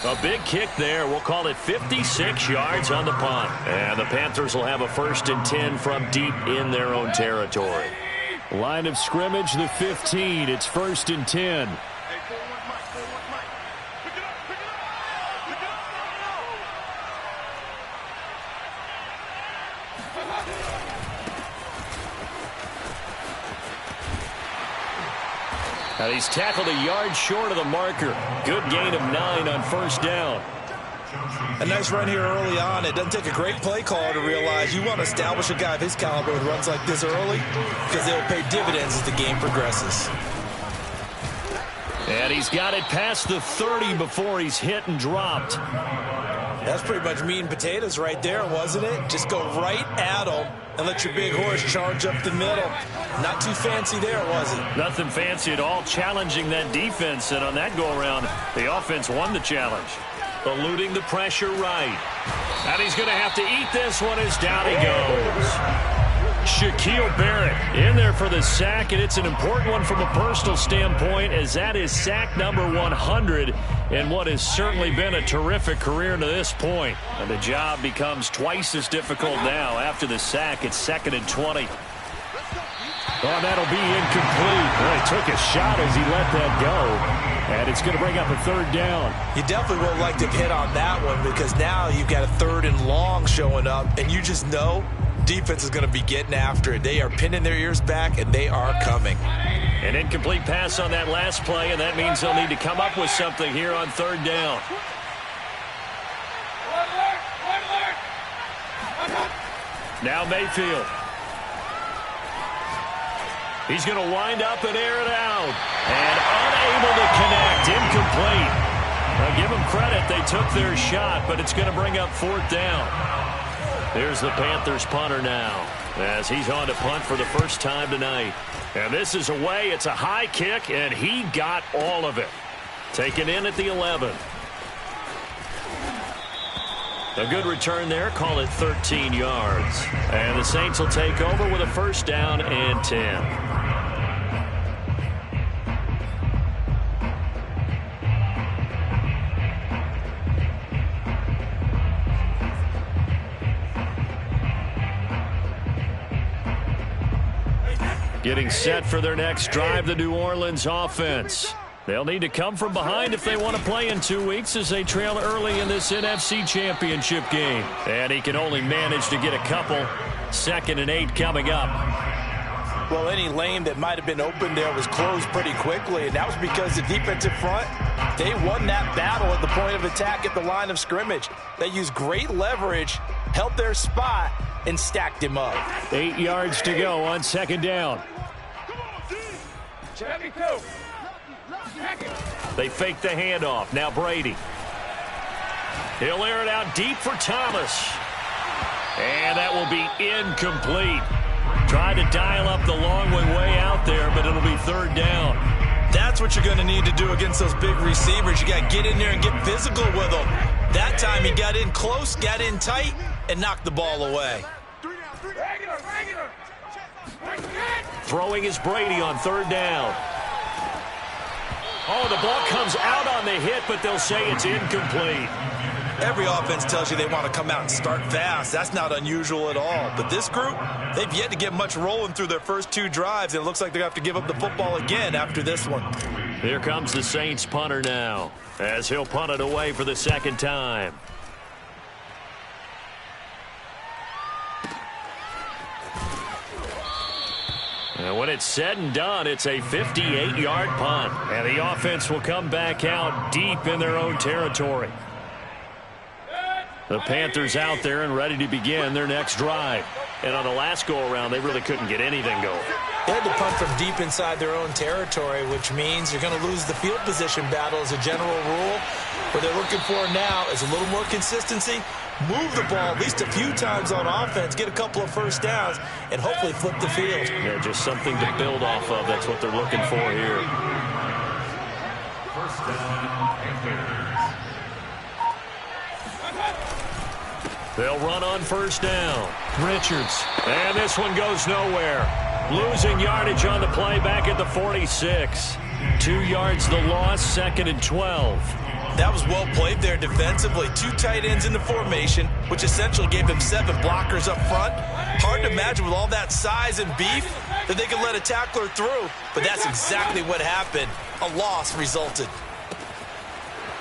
A big kick there. We'll call it 56 yards on the punt. And the Panthers will have a 1st and 10 from deep in their own territory. Line of scrimmage, the 15. It's 1st and 10. And he's tackled a yard short of the marker. Good gain of 9 on 1st down. A nice run here early on. It doesn't take a great play caller to realize you want to establish a guy of his caliber with runs like this early because they'll pay dividends as the game progresses. And he's got it past the 30 before he's hit and dropped. That's pretty much meat and potatoes right there, wasn't it? Just go right at him and let your big horse charge up the middle. Not too fancy there, was it? Nothing fancy at all, challenging that defense. And on that go-around, the offense won the challenge. Eluding the pressure right. And he's going to have to eat this one as down he goes. Shaquille Barrett in there for the sack, and it's an important one from a personal standpoint as that is sack number 100 in what has certainly been a terrific career to this point. And the job becomes twice as difficult now after the sack. It's 2nd and 20. Oh, that'll be incomplete. Well, he took a shot as he let that go. And it's going to bring up a 3rd down. You definitely would like to have hit on that one because now you've got a 3rd and long showing up, and you just know defense is going to be getting after it. They are pinning their ears back, and they are coming. An incomplete pass on that last play, and that means they'll need to come up with something here on 3rd down. Now Mayfield. He's going to wind up and air it out. And unable to connect. Incomplete. Now give them credit. They took their shot, but it's going to bring up 4th down. Here's the Panthers punter now as he's on to punt for the first time tonight. And this is away. It's a high kick, and he got all of it. Taken in at the 11. A good return there. Call it 13 yards. And the Saints will take over with a 1st down and 10. Getting set for their next drive, the New Orleans offense. They'll need to come from behind if they want to play in 2 weeks as they trail early in this NFC Championship game. And he can only manage to get a couple. 2nd and 8 coming up. Well, any lane that might have been open there was closed pretty quickly, and that was because the defensive front, they won that battle at the point of attack at the line of scrimmage. They used great leverage, held their spot, and stacked him up. 8 yards to go on 2nd down. They fake the handoff. Now Brady. He'll air it out deep for Thomas. And that will be incomplete. Tried to dial up the long way out there, but it'll be 3rd down. That's what you're going to need to do against those big receivers. You got to get in there and get physical with them. That time he got in close, got in tight, and knocked the ball away. Throwing is Brady on 3rd down. Oh, the ball comes out on the hit, but they'll say it's incomplete. Every offense tells you they want to come out and start fast. That's not unusual at all. But this group, they've yet to get much rolling through their first 2 drives. And it looks like they're going to have to give up the football again after this one. Here comes the Saints punter now as he'll punt it away for the 2nd time. And when it's said and done, it's a 58-yard punt. And the offense will come back out deep in their own territory. The Panthers out there and ready to begin their next drive. And on the last go-around, they really couldn't get anything going. They had to punt from deep inside their own territory, which means you're going to lose the field position battle as a general rule. What they're looking for now is a little more consistency. Move the ball at least a few times on offense, get a couple of 1st downs, and hopefully flip the field. Yeah, just something to build off of. That's what they're looking for here. 1st down, Panthers. They'll run on 1st down. Richards. And this one goes nowhere. Losing yardage on the play back at the 46. 2 yards the loss, 2nd and 12. That was well played there defensively. 2 tight ends in the formation, which essentially gave them 7 blockers up front. Hard to imagine with all that size and beef that they could let a tackler through, but that's exactly what happened. A loss resulted.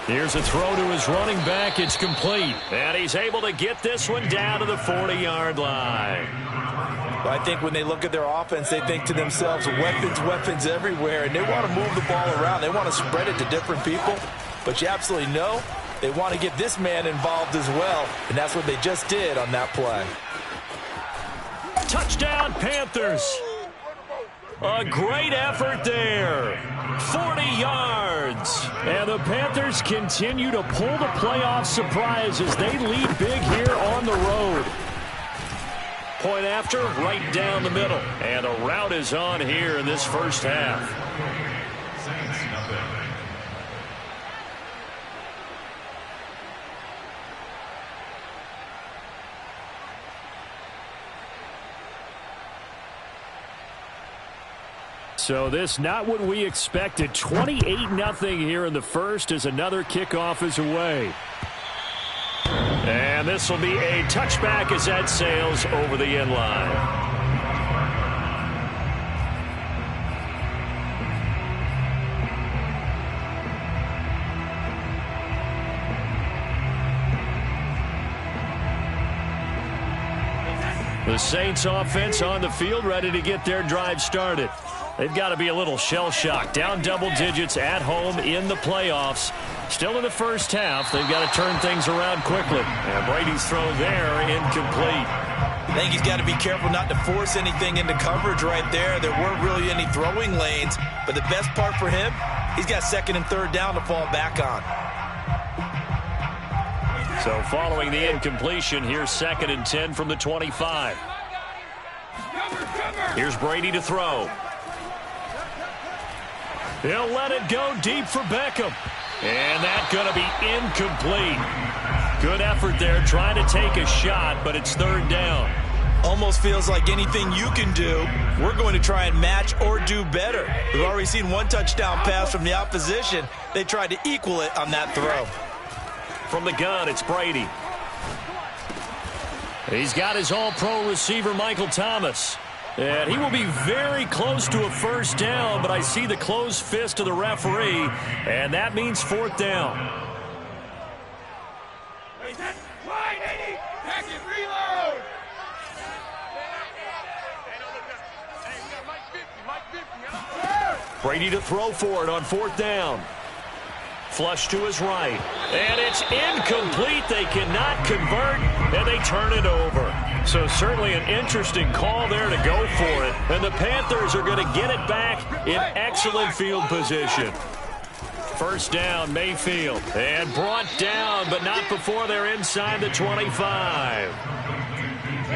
Here's a throw to his running back. It's complete. And he's able to get this one down to the 40-yard line. But I think when they look at their offense, they think to themselves, weapons, weapons everywhere, and they want to move the ball around. They want to spread it to different people, but you absolutely know they want to get this man involved as well, and that's what they just did on that play. Touchdown, Panthers. A great effort there. 40 yards. And the Panthers continue to pull the playoff surprise as they lead big here on the road. Point after, right down the middle. And a rout is on here in this first half. So this not what we expected. 28-0 here in the first as another kickoff is away. And this will be a touchback as that sails over the end line. The Saints offense on the field ready to get their drive started. They've got to be a little shell-shocked. Down double digits at home in the playoffs. Still in the first half. They've got to turn things around quickly. And Brady's throw there, incomplete. I think he's got to be careful not to force anything into coverage right there. There weren't really any throwing lanes. But the best part for him, he's got 2nd and 3rd down to fall back on. So following the incompletion, here's 2nd and 10 from the 25. Here's Brady to throw. He'll let it go deep for Beckham. And that's going to be incomplete. Good effort there trying to take a shot, but it's 3rd down. Almost feels like anything you can do, we're going to try and match or do better. We've already seen 1 touchdown pass from the opposition. They tried to equal it on that throw. From the gun, it's Brady. He's got his all-pro receiver, Michael Thomas. And he will be very close to a 1st down, but I see the closed fist of the referee, and that means 4th down. Brady to throw for it on 4th down. Flush to his right. And it's incomplete. They cannot convert, and they turn it over. So certainly an interesting call there to go for it. And the Panthers are going to get it back in excellent field position. 1st down, Mayfield. And brought down, but not before they're inside the 25. I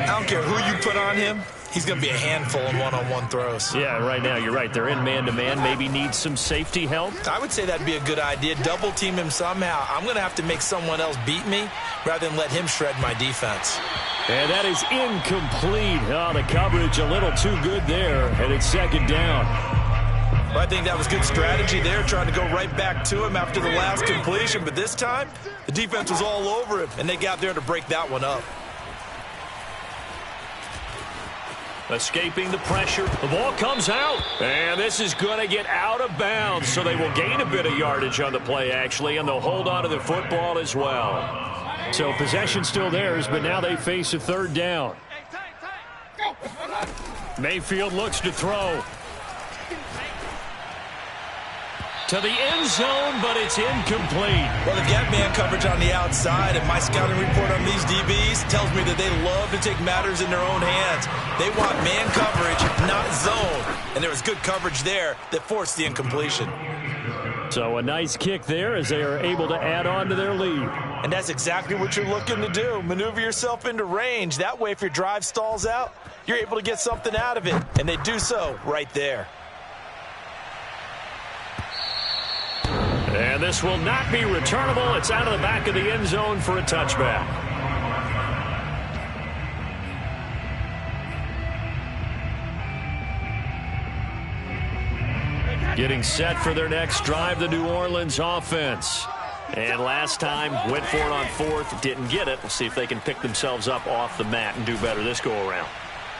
don't care who you put on him. He's going to be a handful in one-on-one throws. Yeah, right now, you're right. They're in man-to-man. Maybe needs some safety help. I would say that'd be a good idea. Double team him somehow. I'm going to have to make someone else beat me rather than let him shred my defense. And that is incomplete. Oh, the coverage a little too good there, and it's 2nd down. Well, I think that was good strategy there, trying to go right back to him after the last completion. But this time, the defense was all over him, and they got there to break that one up. Escaping the pressure. The ball comes out. And this is going to get out of bounds. So they will gain a bit of yardage on the play, actually, and they'll hold on to the football as well. So possession still theirs, but now they face a 3rd down. Mayfield looks to throw. To the end zone, but it's incomplete. Well, they've got man coverage on the outside, and my scouting report on these DBs tells me that they love to take matters in their own hands. They want man coverage, not zone. And there was good coverage there that forced the incompletion. So a nice kick there as they are able to add on to their lead. And that's exactly what you're looking to do. Maneuver yourself into range. That way, if your drive stalls out, you're able to get something out of it. And they do so right there. And this will not be returnable. It's out of the back of the end zone for a touchback. Getting set for their next drive, the New Orleans offense. And last time, went for it on fourth, didn't get it. We'll see if they can pick themselves up off the mat and do better this go-around.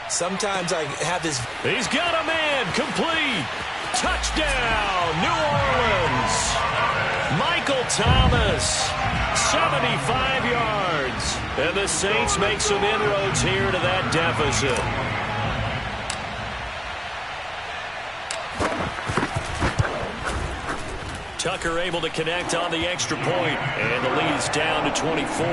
Sometimes I have this. He's got a man, complete. Touchdown, New Orleans. Michael Thomas, 75 yards. And the Saints make some inroads here to that deficit. Tucker able to connect on the extra point, and the lead's down to 24.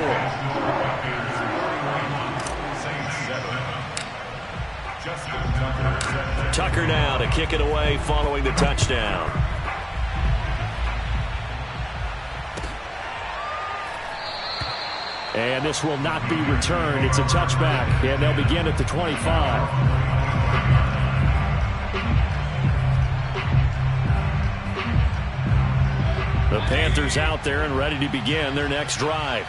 Tucker now to kick it away following the touchdown. And this will not be returned. It's a touchback, and they'll begin at the 25. The Panthers out there and ready to begin their next drive.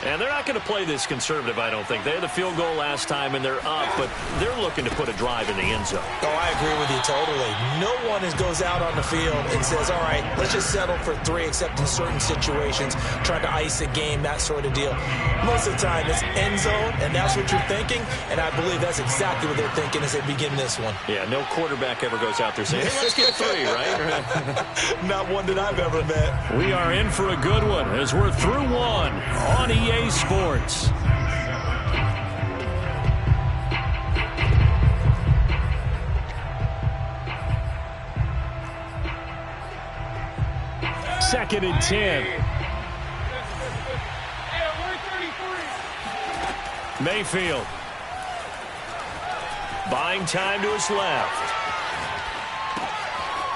And they're not going to play this conservative, I don't think. They had the field goal last time, and they're up, but they're looking to put a drive in the end zone. Oh, I agree with you totally. No one goes out on the field and says, all right, let's just settle for 3, except in certain situations, trying to ice a game, that sort of deal. Most of the time, it's end zone, and that's what you're thinking, and I believe that's exactly what they're thinking as they begin this one. Yeah, no quarterback ever goes out there saying, hey, let's get 3, right? Not one that I've ever met. We are in for a good one as we're through one on EA Sports. Second and 10. Mayfield. Buying time to his left.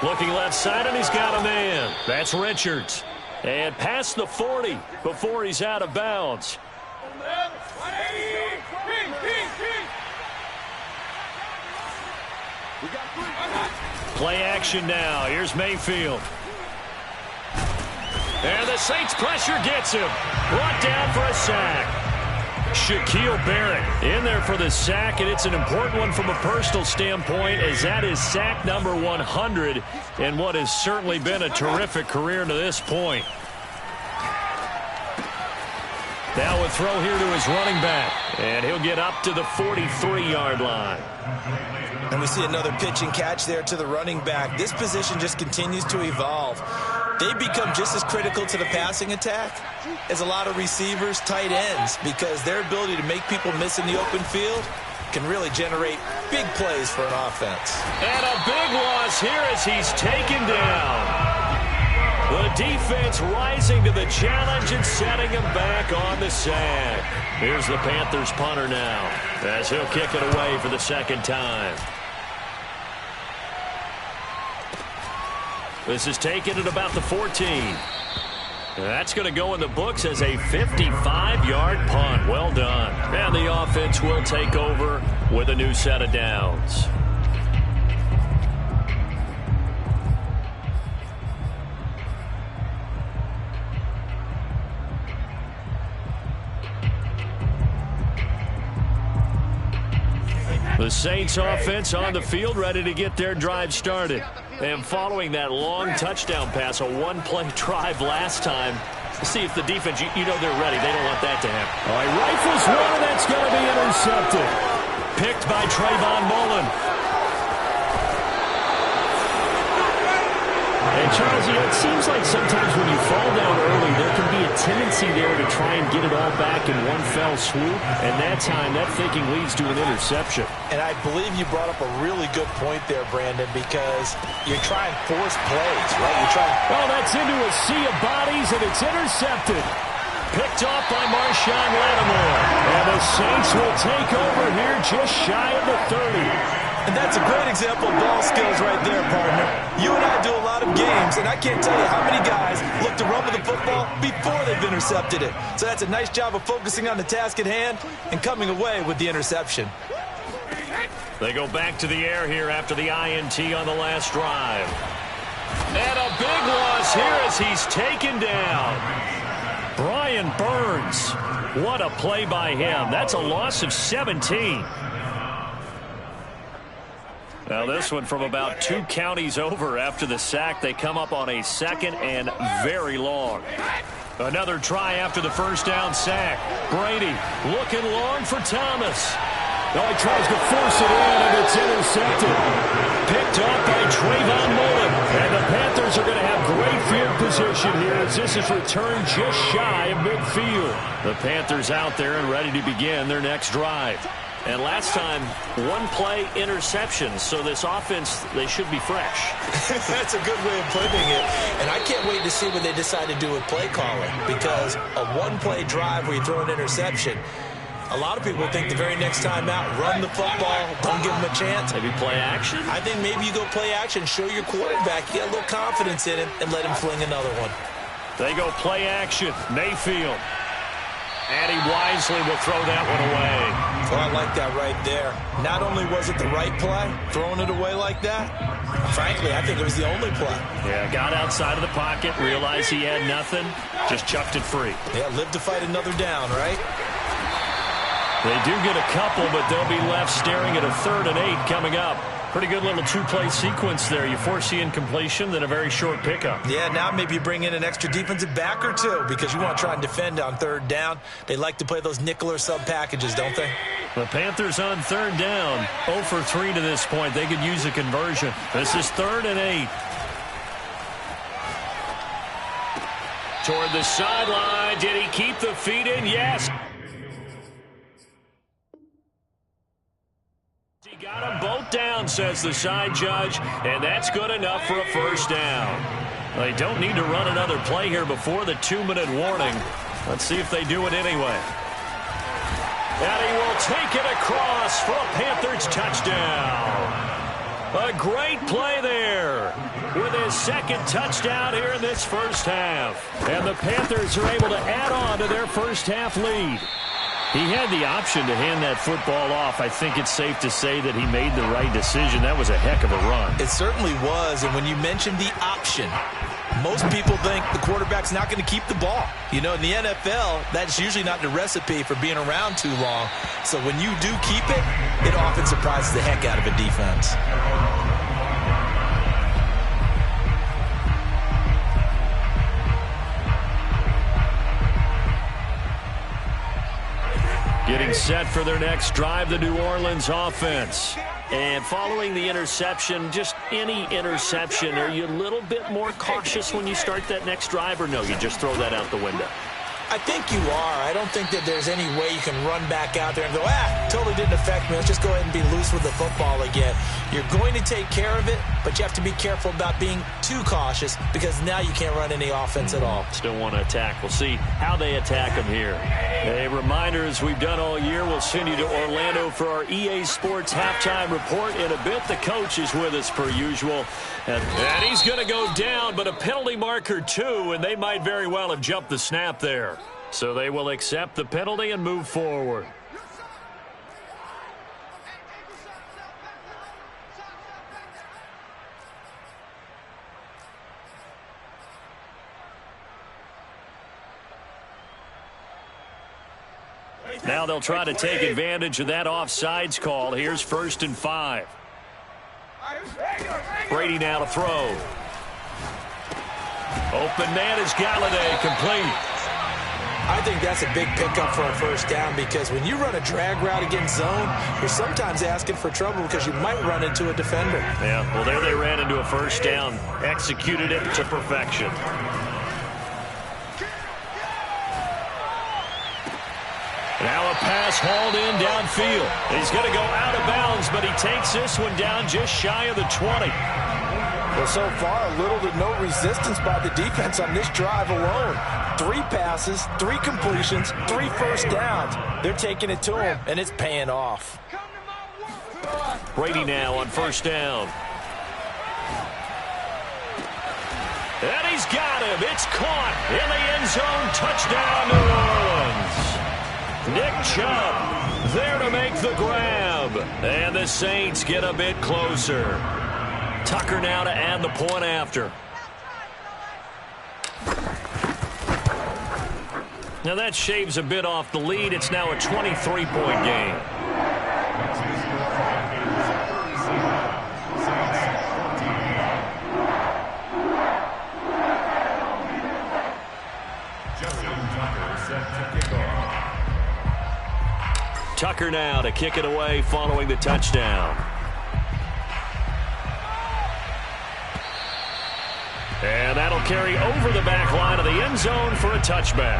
Looking left side, and he's got a man. That's Richards. And past the 40 before he's out of bounds. Play action now. Here's Mayfield. And the Saints pressure gets him. Brought down for a sack. Shaquille Barrett in there for the sack, and it's an important one from a personal standpoint, as that is sack number 100 in what has certainly been a terrific career to this point. Now a throw here to his running back, and he'll get up to the 43-yard line. And we see another pitch and catch there to the running back. This position just continues to evolve. They become just as critical to the passing attack as a lot of receivers, tight ends, because their ability to make people miss in the open field can really generate big plays for an offense. And a big loss here as he's taken down. The defense rising to the challenge and setting him back on the sack. Here's the Panthers punter now as he'll kick it away for the second time. This is taken at about the 14. That's going to go in the books as a 55-yard punt. Well done. And the offense will take over with a new set of downs. The Saints offense on the field ready to get their drive started. And following that long touchdown pass, a one-play drive last time, see if the defense, you know they're ready. They don't want that to happen. All right, rifles one, and that's going to be intercepted. Picked by Trayvon Mullen. And Charles, you know, it seems like sometimes when you fall down early, there can be a tendency there to try and get it all back in one fell swoop. And that time, that thinking leads to an interception. And I believe you brought up a really good point there, Brandon, because you're trying to force plays, right? You're trying. Oh, that's into a sea of bodies, and it's intercepted. Picked off by Marshawn Lattimore. And the Saints will take over here just shy of the 30. And that's a great example of ball skills right there, partner. You and I do a lot of games, and I can't tell you how many guys look to run with the football before they've intercepted it. So that's a nice job of focusing on the task at hand and coming away with the interception. They go back to the air here after the INT on the last drive. And a big loss here as he's taken down. Brian Burns. What a play by him. That's a loss of 17. Now this one from about 2 counties over after the sack. They come up on a second and very long. Another try after the first down sack. Brady looking long for Thomas. Oh, he tries to force it in, and it's intercepted. Picked up by Trayvon Mullen. And the Panthers are going to have great field position here as this is returned just shy of midfield. The Panthers out there and ready to begin their next drive. And last time, one-play interception, so this offense, they should be fresh. That's a good way of putting it. And I can't wait to see what they decide to do with play calling, because a one-play drive where you throw an interception, a lot of people think the very next time out, run the football, don't give them a chance. Maybe play action? I think maybe you go play action, show your quarterback, you got a little confidence in him, and let him fling another one. They go play action. Mayfield. And he wisely will throw that one away. Oh, I like that right there. Not only was it the right play, throwing it away like that, frankly, I think it was the only play. Yeah, got outside of the pocket, realized he had nothing, just chucked it free. Yeah, live to fight another down, right? They do get a couple, but they'll be left staring at a 3rd and 8 coming up. Pretty good little two-play sequence there. You force the incompletion, then a very short pickup. Yeah, now maybe you bring in an extra defensive back or two because you want to try and defend on 3rd down. They like to play those nickel or sub packages, don't they? The Panthers on 3rd down. 0 for 3 to this point. They could use a conversion. This is 3rd and 8. Toward the sideline. Did he keep the feet in? Yes. Got them both down, says the side judge, and that's good enough for a first down. They don't need to run another play here before the 2-minute warning. Let's see if they do it anyway. And he will take it across for a Panthers touchdown. A great play there with his 2nd touchdown here in this first half. And the Panthers are able to add on to their first half lead. He had the option to hand that football off. I think it's safe to say that he made the right decision. That was a heck of a run. It certainly was, and when you mentioned the option, most people think the quarterback's not going to keep the ball. You know, in the NFL, that's usually not the recipe for being around too long. So when you do keep it, it often surprises the heck out of a defense. Getting set for their next drive, the New Orleans offense. And following the interception, just any interception, are you a little bit more cautious when you start that next drive, or no, you just throw that out the window? I think you are. I don't think that there's any way you can run back out there and go, totally didn't affect me. Let's just go ahead and be loose with the football again. You're going to take care of it, but you have to be careful about being too cautious because now you can't run any offense at all. Still want to attack. We'll see how they attack them here. A reminder, as we've done all year, we'll send you to Orlando for our EA Sports halftime report. In a bit, the coach is with us per usual. And he's going to go down, but a penalty marker too, and they might very well have jumped the snap there. So they will accept the penalty and move forward. Now they'll try to take advantage of that offsides call. Here's 1st and 5. Brady now to throw. Open man is Galladay, complete. I think that's a big pickup for a first down because when you run a drag route against zone, you're sometimes asking for trouble because you might run into a defender. Yeah, well, there they ran into a first down. Executed it to perfection. Now a pass hauled in downfield. He's going to go out of bounds, but he takes this one down just shy of the 20. Well, so far, little to no resistance by the defense on this drive alone. 3 passes, 3 completions, 3 first downs. They're taking it to him, and it's paying off. Brady now on first down. And he's got him. It's caught in the end zone. Touchdown, New Orleans. Nick Chubb there to make the grab. And the Saints get a bit closer. Tucker now to add the point after. Now that shaves a bit off the lead. It's now a 23-point game. Tucker now to kick it away following the touchdown. And that'll carry over the back line of the end zone for a touchback.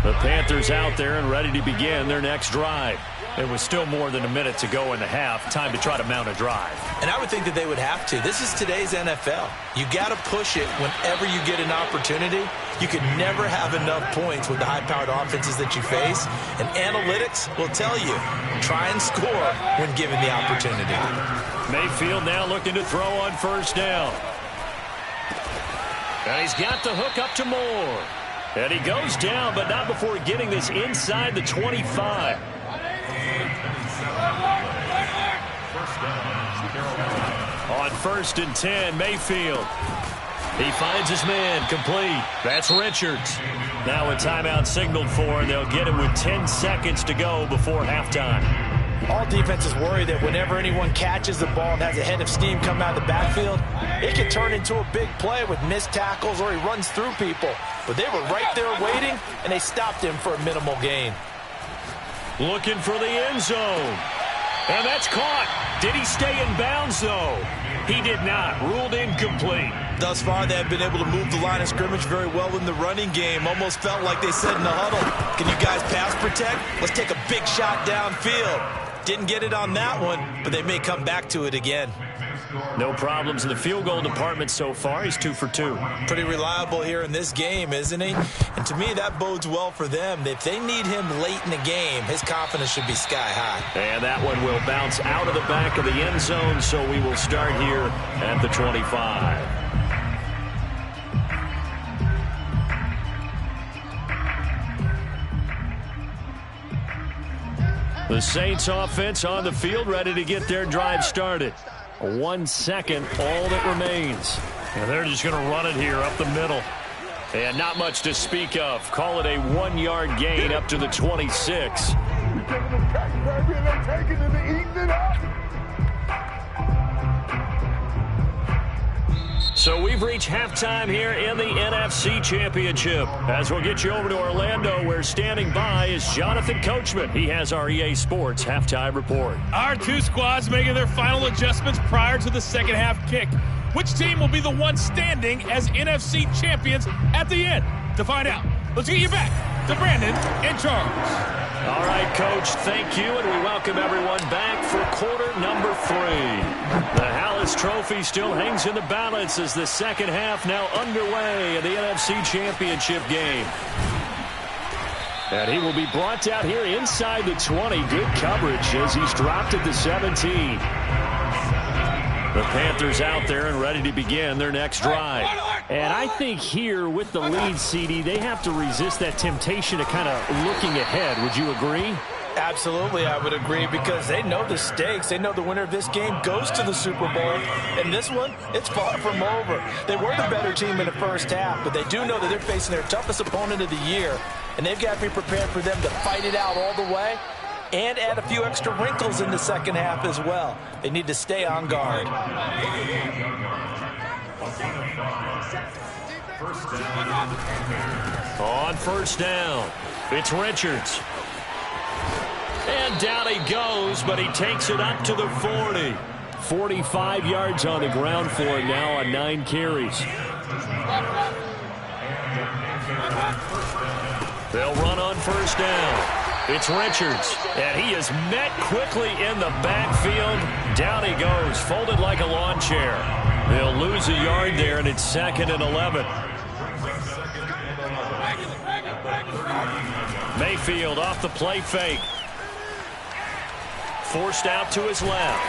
The Panthers out there and ready to begin their next drive. It was still more than a minute to go in the half. Time to try to mount a drive. And I would think that they would have to. This is today's NFL. You got to push it whenever you get an opportunity. You can never have enough points with the high-powered offenses that you face. And analytics will tell you, try and score when given the opportunity. Mayfield now looking to throw on first down. And he's got the hook up to Moore. And he goes down, but not before getting this inside the 25. On 1st and 10, Mayfield. He finds his man, complete. That's Richards. Now a timeout signaled for, and they'll get him with 10 seconds to go before halftime. All defenses worry that whenever anyone catches the ball and has a head of steam come out of the backfield, it can turn into a big play with missed tackles or he runs through people. But they were right there waiting, and they stopped him for a minimal gain. Looking for the end zone. And that's caught. Did he stay in bounds, though? He did not. Ruled incomplete. Thus far, they have been able to move the line of scrimmage very well in the running game. Almost felt like they said in the huddle, can you guys pass protect? Let's take a big shot downfield. Didn't get it on that one, but they may come back to it again. No problems in the field goal department so far. He's 2 for 2. Pretty reliable here in this game, isn't he? And to me, that bodes well for them. If they need him late in the game, his confidence should be sky high. And that one will bounce out of the back of the end zone, so we will start here at the 25. The Saints offense on the field, ready to get their drive started. 1 second, all that remains. And they're just going to run it here up the middle. And not much to speak of. Call it a 1-yard gain up to the 26. So we've reached halftime here in the NFC Championship. As we'll get you over to Orlando, where standing by is Jonathan Coachman. He has our EA Sports halftime report. Our two squads making their final adjustments prior to the second half kick. Which team will be the one standing as NFC champions at the end? To find out, let's get you back to Brandon and Charles. All right, Coach, thank you, and we welcome everyone back for quarter number 3. The Hallis Trophy still hangs in the balance as the second half now underway in the NFC Championship game. And he will be brought out here inside the 20. Good coverage as he's dropped at the 17. The Panthers out there and ready to begin their next drive. And I think here with the lead, CD, they have to resist that temptation to kind of looking ahead. Would you agree? Absolutely, I would agree, because they know the stakes. They know the winner of this game goes to the Super Bowl. And this one, it's far from over. They were the better team in the first half, but they do know that they're facing their toughest opponent of the year. And they've got to be prepared for them to fight it out all the way and add a few extra wrinkles in the second half as well. They need to stay on guard. On first down, it's Richards. And down he goes, but he takes it up to the 40. 45 yards on the ground for him now on 9 carries. They'll run on first down. It's Richards, and he is met quickly in the backfield. Down he goes, folded like a lawn chair. They'll lose a yard there, and it's 2nd and 11. Mayfield off the play fake. Forced out to his left.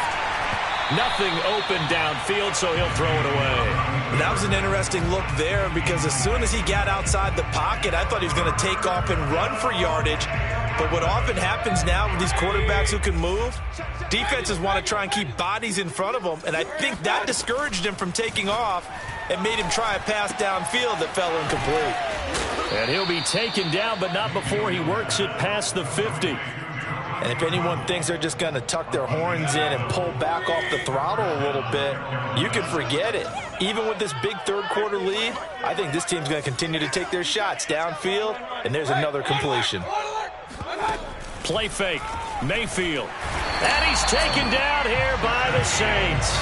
Nothing open downfield, so he'll throw it away. That was an interesting look there, because as soon as he got outside the pocket, I thought he was going to take off and run for yardage. But what often happens now with these quarterbacks who can move, defenses want to try and keep bodies in front of them, and I think that discouraged him from taking off and made him try a pass downfield that fell incomplete. And he'll be taken down, but not before he works it past the 50. And if anyone thinks they're just going to tuck their horns in and pull back off the throttle a little bit, you can forget it. Even with this big third-quarter lead, I think this team's going to continue to take their shots downfield, and there's another completion. Play fake. Mayfield. And he's taken down here by the Saints.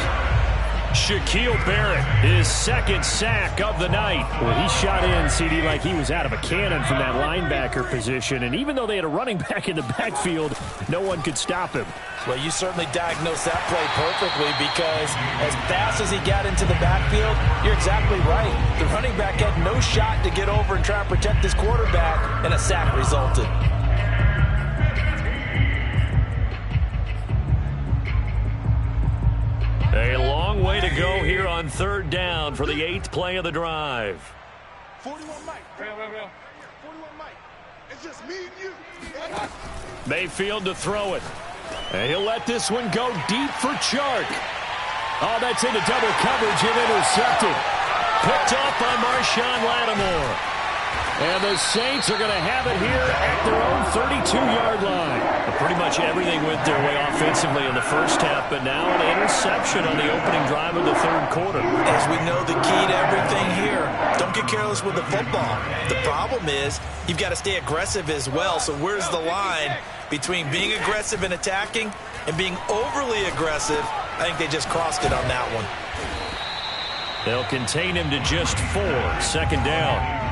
Shaquille Barrett, his second sack of the night. Well, he shot in, CD, like he was out of a cannon from that linebacker position. And even though they had a running back in the backfield, no one could stop him. Well, you certainly diagnosed that play perfectly because as fast as he got into the backfield, you're exactly right. The running back had no shot to get over and try and protect his quarterback, and a sack resulted. A long way to go here on third down for the 8th play of the drive. 41 Mike. 41 Mike. It's just me and you. Mayfield to throw it. And he'll let this one go deep for Chark. Oh, that's into double coverage and intercepted. Picked off by Marshawn Lattimore. And the Saints are going to have it here at their own 32-yard line. Pretty much everything went their way offensively in the first half, but now an interception on the opening drive of the third quarter. As we know, the key to everything here, don't get careless with the football. The problem is you've got to stay aggressive as well. So where's the line between being aggressive and attacking and being overly aggressive? I think they just crossed it on that one. They'll contain him to just 4. Second down.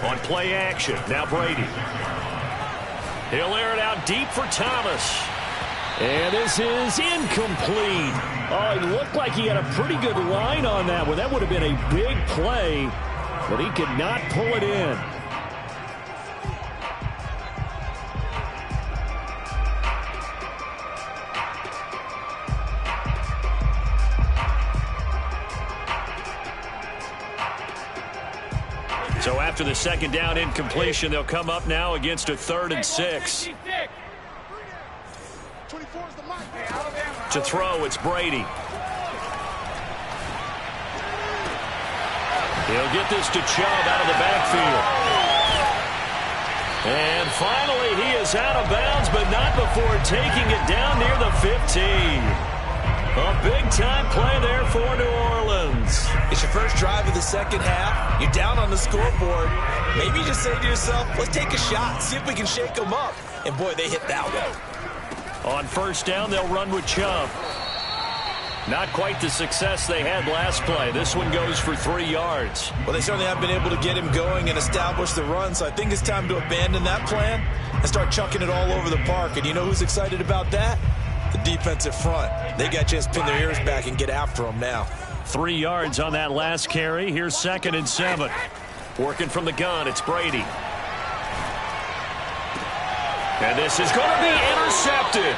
On play action, now Brady. He'll air it out deep for Thomas. And this is incomplete. Oh, it looked like he had a pretty good line on that one. That would have been a big play, but he could not pull it in. So after the second down incompletion, they'll come up now against a 3rd and 6. To throw, it's Brady. He'll get this to Chubb out of the backfield. And finally, he is out of bounds, but not before taking it down near the 15. A big-time play there for New Orleans. It's your first drive of the second half. You're down on the scoreboard. Maybe you just say to yourself, let's take a shot, see if we can shake them up. And, boy, they hit that one. On first down, they'll run with Chubb. Not quite the success they had last play. This one goes for 3 yards. Well, they certainly have been able to get him going and establish the run, so I think it's time to abandon that plan and start chucking it all over the park. And you know who's excited about that? The defensive front. They got a chance to pin their ears back and get after them now. 3 yards on that last carry. Here's 2nd and 7. Working from the gun, it's Brady. And this is going to be intercepted.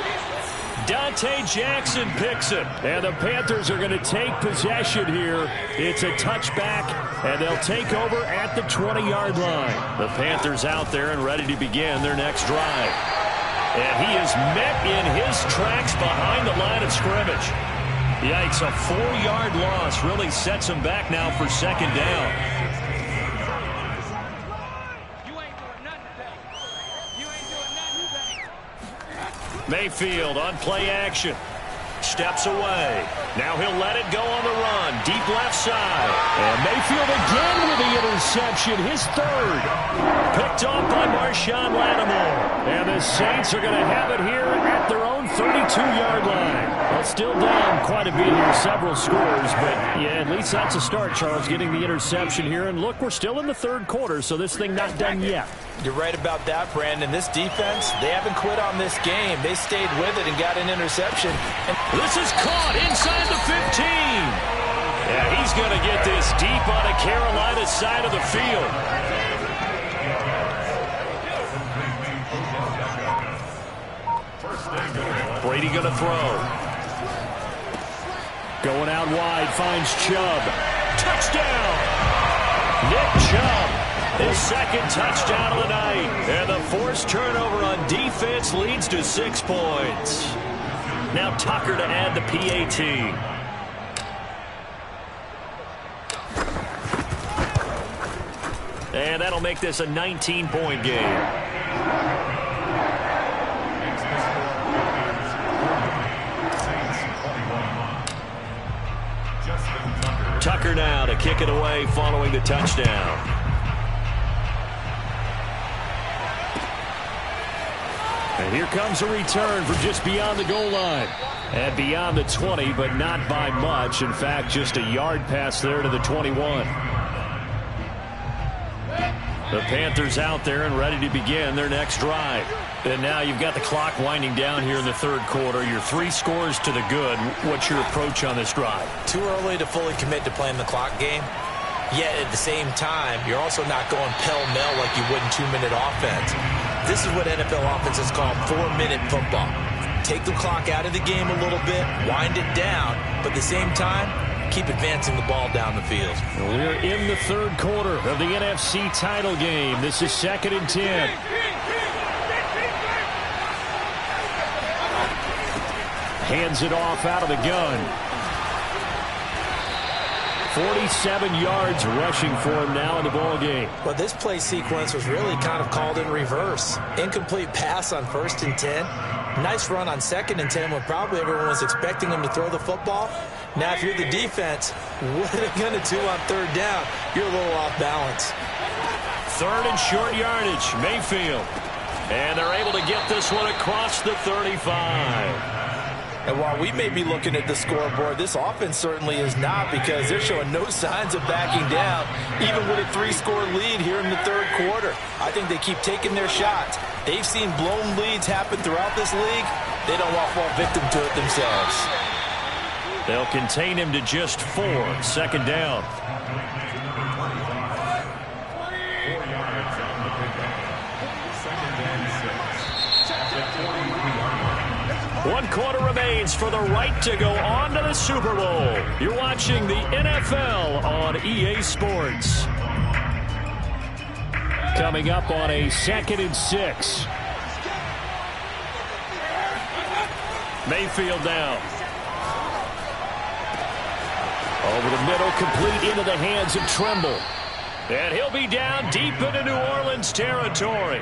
Dante Jackson picks it. And the Panthers are going to take possession here. It's a touchback, and they'll take over at the 20-yard line. The Panthers out there and ready to begin their next drive. And he is met in his tracks behind the line of scrimmage. Yikes, a 4-yard loss really sets him back now for second down. Mayfield on play action. Steps away. Now he'll let it go on the run. Deep left side. And Mayfield again with the interception. His 3rd. Picked off by Marshawn Lattimore. And the Saints are going to have it here at their own 32-yard line. Well, still down quite a bit here, several scores. But, yeah, at least that's a start, Charles, getting the interception here. And, look, we're still in the third quarter, so this thing not done yet. You're right about that, Brandon. This defense, they haven't quit on this game. They stayed with it and got an interception. And this is caught inside the 15. Yeah, he's going to get this deep on a Carolina side of the field. Brady going to throw. Going out wide, finds Chubb. Touchdown! Nick Chubb. His 2nd touchdown of the night. And the forced turnover on defense leads to 6 points. Now Tucker to add the PAT. And that'll make this a 19-point game. Tucker now to kick it away following the touchdown. And here comes a return from just beyond the goal line. And beyond the 20, but not by much. In fact, just a yard pass there to the 21. The Panthers out there and ready to begin their next drive. And now you've got the clock winding down here in the third quarter. You're 3 scores to the good. What's your approach on this drive? Too early to fully commit to playing the clock game. Yet at the same time, you're also not going pell-mell like you would in 2-minute offense. This is what NFL offenses call 4-minute football. Take the clock out of the game a little bit, wind it down, but at the same time, keep advancing the ball down the field. We're in the third quarter of the NFC title game. This is 2nd and 10. Hands it off out of the gun. 47 yards rushing for him now in the ball game. Well, this play sequence was really kind of called in reverse. Incomplete pass on 1st and 10. Nice run on 2nd and 10 when probably everyone was expecting him to throw the football. Now, if you're the defense, what are they going to do on 3rd down? You're a little off balance. 3rd and short yardage, Mayfield. And they're able to get this one across the 35. And while we may be looking at the scoreboard, this offense certainly is not, because they're showing no signs of backing down, even with a 3-score lead here in the third quarter. I think they keep taking their shots. They've seen blown leads happen throughout this league. They don't want to fall victim to it themselves. They'll contain him to just 4. 2nd down. One quarter remains for the right to go on to the Super Bowl. You're watching the NFL on EA Sports. Coming up on a 2nd and 6. Mayfield down. Over the middle, complete into the hands of Tremble. And he'll be down deep into New Orleans territory.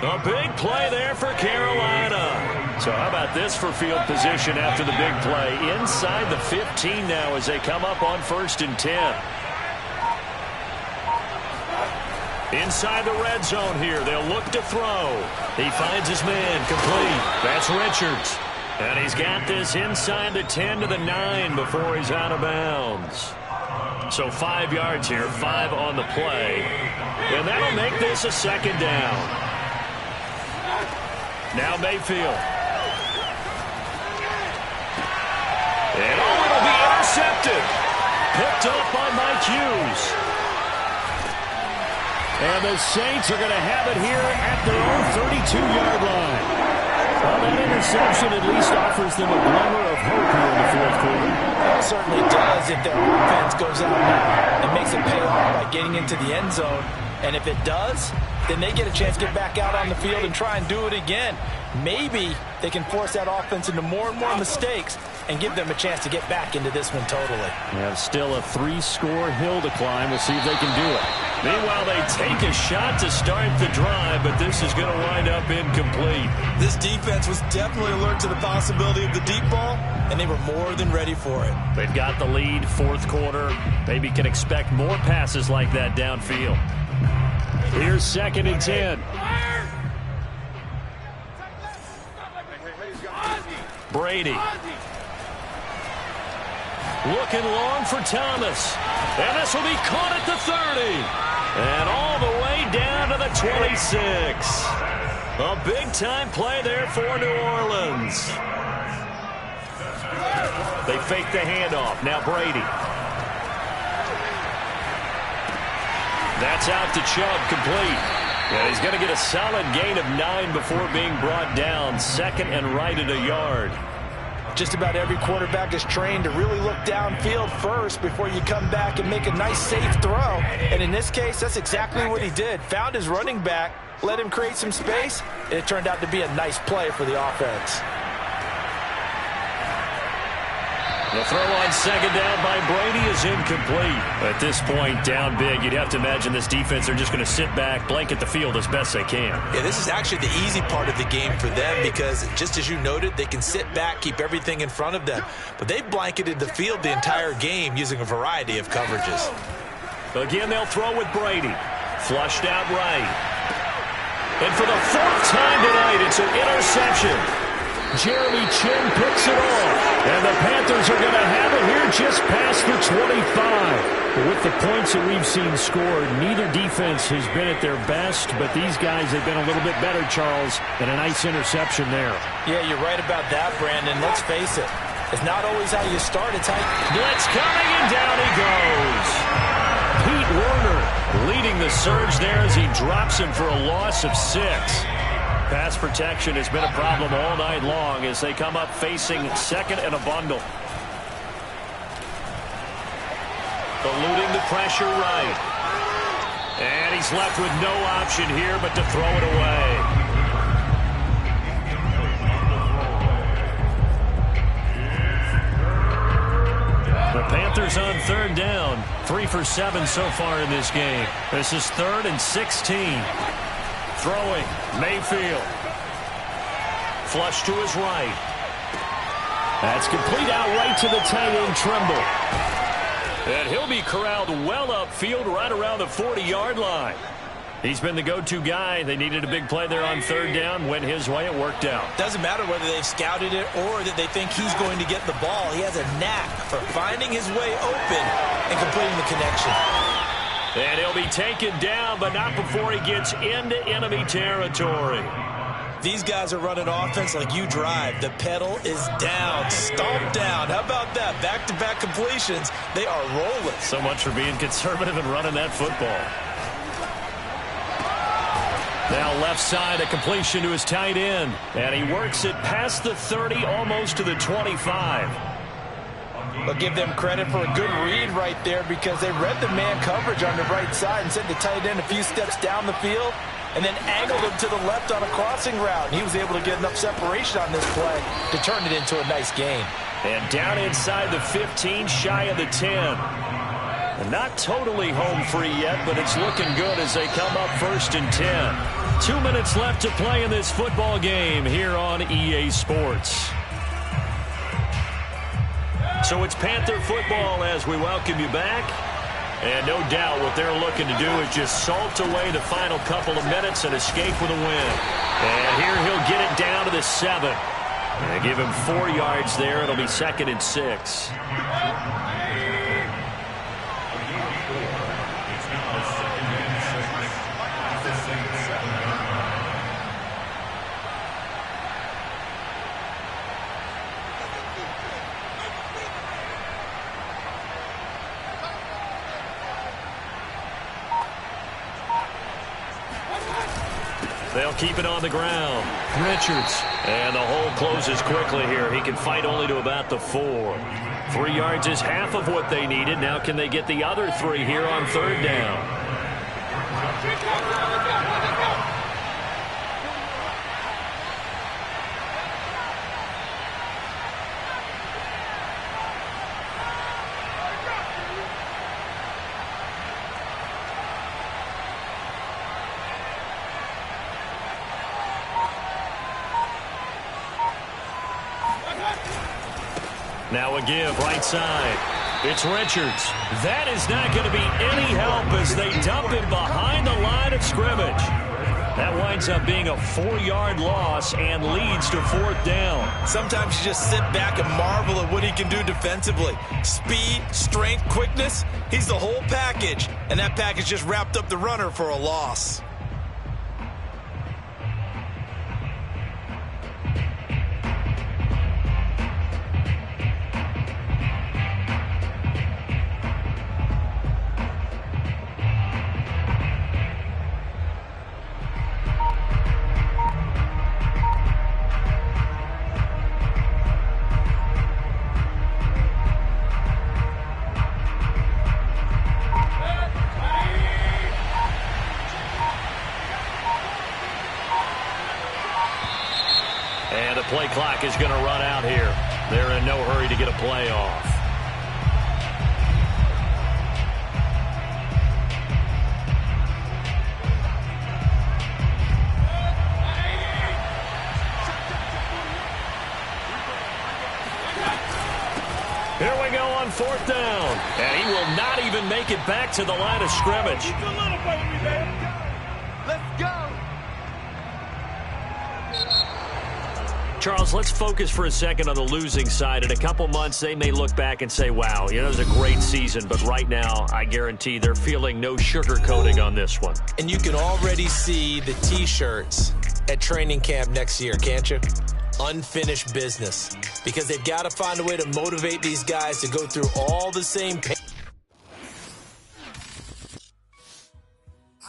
A big play there for Carolina. So how about this for field position after the big play? Inside the 15 now as they come up on 1st and 10. Inside the red zone here. They'll look to throw. He finds his man complete. That's Richards. And he's got this inside the 10 to the 9 before he's out of bounds. So 5 yards here, 5 on the play. And that'll make this a 2nd down. Now Mayfield. And it'll be intercepted. Picked up by Mike Hughes. And the Saints are going to have it here at their own 32-yard line. Well, that interception at least offers them a glimmer of hope here in the fourth quarter. Well, it certainly does if their offense goes out now and makes it pay off by getting into the end zone. And if it does, then they get a chance to get back out on the field and try and do it again. Maybe they can force that offense into more and more mistakes and give them a chance to get back into this one totally. Yeah, still a 3-score hill to climb. We'll see if they can do it. Meanwhile, they take a shot to start the drive, but this is going to wind up incomplete. This defense was definitely alert to the possibility of the deep ball, and they were more than ready for it. They've got the lead, fourth quarter. Maybe can expect more passes like that downfield. Here's 2nd and 10. Brady. Looking long for Thomas. And this will be caught at the 30. And all the way down to the 26. A big-time play there for New Orleans. They fake the handoff. Now Brady. That's out to Chubb, complete. Yeah, he's going to get a solid gain of 9 before being brought down. 2nd and right at a yard. Just about every quarterback is trained to really look downfield first before you come back and make a nice, safe throw. And in this case, that's exactly what he did. Found his running back, let him create some space, and it turned out to be a nice play for the offense. The throw on second down by Brady is incomplete. At this point, down big, you'd have to imagine this defense, they're just going to sit back, blanket the field as best they can. Yeah, this is actually the easy part of the game for them because, just as you noted, they can sit back, keep everything in front of them. But they've blanketed the field the entire game using a variety of coverages. Again, they'll throw with Brady. Flushed out right. And for the fourth time tonight, it's an interception. Jeremy Chin picks it off. And the Panthers are going to have it here just past the 25. With the points that we've seen scored, neither defense has been at their best, but these guys have been a little bit better, Charles, and a nice interception there. Yeah, you're right about that, Brandon. Let's face it. It's not always how you start. It's how you... Blitz coming, and down he goes. Pete Werner leading the surge there as he drops him for a loss of 6. Pass protection has been a problem all night long as they come up facing second and a bundle. Eluding the pressure right. And he's left with no option here but to throw it away. The Panthers on third down. 3 for 7 so far in this game. This is 3rd and 16. Throwing, Mayfield. Flush to his right. That's complete out right to the tight end, Trimble. And he'll be corralled well upfield right around the 40-yard line. He's been the go-to guy. They needed a big play there on third down. Went his way. It worked out. Doesn't matter whether they've scouted it or that they think he's going to get the ball. He has a knack for finding his way open and completing the connection. And he'll be taken down, but not before he gets into enemy territory. These guys are running offense like you drive. The pedal is down, stomped down. How about that? Back-to-back completions. They are rolling. So much for being conservative and running that football. Now left side, a completion to his tight end. And he works it past the 30, almost to the 25. But give them credit for a good read right there because they read the man coverage on the right side and sent the tight end a few steps down the field and then angled him to the left on a crossing route. And he was able to get enough separation on this play to turn it into a nice gain. And down inside the 15, shy of the 10. And not totally home free yet, but it's looking good as they come up 1st and 10. 2 minutes left to play in this football game here on EA Sports. So it's Panther football as we welcome you back. And no doubt what they're looking to do is just salt away the final couple of minutes and escape with a win. And here he'll get it down to the 7. And give him 4 yards there. It'll be 2nd and 6. They'll keep it on the ground. Richards. And the hole closes quickly here. He can fight only to about the 4. 3 yards is half of what they needed. Now can they get the other 3 here on third down? Now a give, right side. It's Richards. That is not going to be any help as they dump him behind the line of scrimmage. That winds up being a 4-yard loss and leads to 4th down. Sometimes you just sit back and marvel at what he can do defensively. Speed, strength, quickness, he's the whole package. And that package just wrapped up the runner for a loss. Play clock is going to run out here. They're in no hurry to get a play off. Here we go on 4th down. And he will not even make it back to the line of scrimmage. Let's go. Charles, let's focus for a second on the losing side. In a couple months, they may look back and say, wow, it was a great season. But right now, I guarantee they're feeling no sugarcoating on this one. And you can already see the T-shirts at training camp next year, can't you? Unfinished business. Because they've got to find a way to motivate these guys to go through all the same pain.